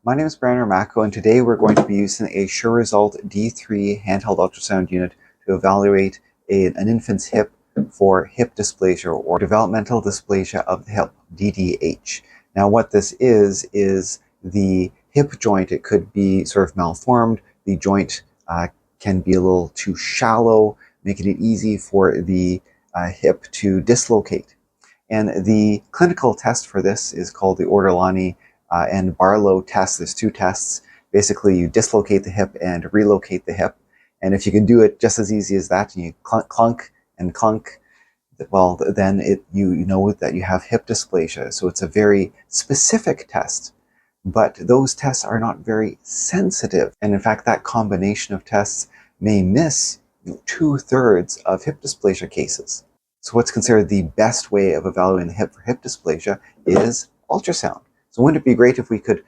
My name is Brandon Ramacco, and today we're going to be using a Suresult D3 Handheld Ultrasound unit to evaluate an infant's hip for hip dysplasia or developmental dysplasia of the hip, DDH. Now what this is the hip joint. It could be sort of malformed. The joint can be a little too shallow, making it easy for the hip to dislocate. And the clinical test for this is called the Ortolani and Barlow test. There's two tests. Basically, you dislocate the hip and relocate the hip. And if you can do it just as easy as that, and you clunk and clunk, well, then you know that you have hip dysplasia. So it's a very specific test. But those tests are not very sensitive. And in fact, that combination of tests may miss 2/3 of hip dysplasia cases. So what's considered the best way of evaluating the hip for hip dysplasia is ultrasound. So wouldn't it be great if we could,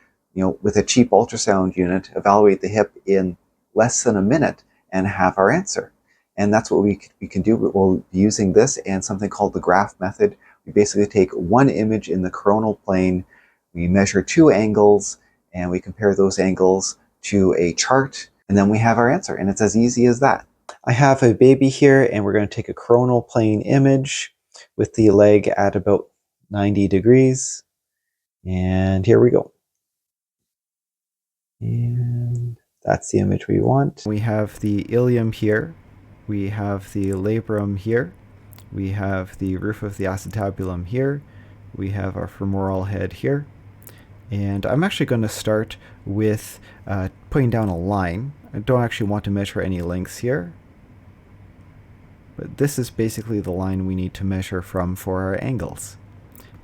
with a cheap ultrasound unit, evaluate the hip in less than a minute and have our answer? And that's what we can do. We'll be using this and something called the Graf Method. We basically take one image in the coronal plane, we measure two angles, and we compare those angles to a chart, and then we have our answer. And it's as easy as that. I have a baby here, and we're going to take a coronal plane image with the leg at about 90 degrees. And here we go. And that's the image we want. We have the ilium here. We have the labrum here. We have the roof of the acetabulum here. We have our femoral head here. And I'm actually going to start with putting down a line. I don't actually want to measure any lengths here. But this is basically the line we need to measure from for our angles.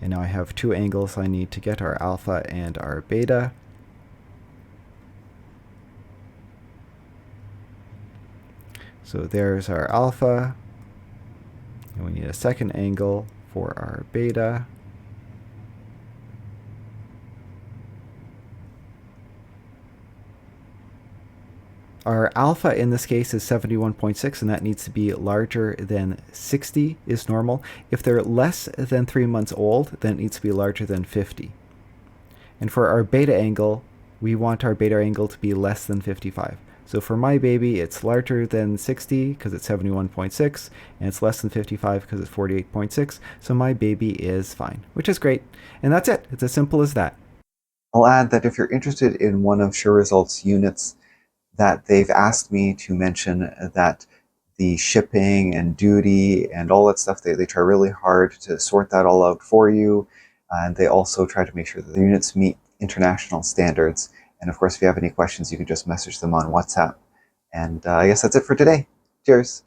And now I have two angles I need to get, our alpha and our beta. So there's our alpha. And we need a second angle for our beta. Our alpha in this case is 71.6, and that needs to be larger than 60 is normal. If they're less than 3 months old, then it needs to be larger than 50. And for our beta angle, we want our beta angle to be less than 55. So for my baby, it's larger than 60 because it's 71.6, and it's less than 55 because it's 48.6. So my baby is fine, which is great. And that's it. It's as simple as that. I'll add that if you're interested in one of Suresult's units, that they've asked me to mention that the shipping and duty and all that stuff, they try really hard to sort that all out for you. And they also try to make sure that the units meet international standards. And of course, if you have any questions, you can just message them on WhatsApp. And I guess that's it for today. Cheers.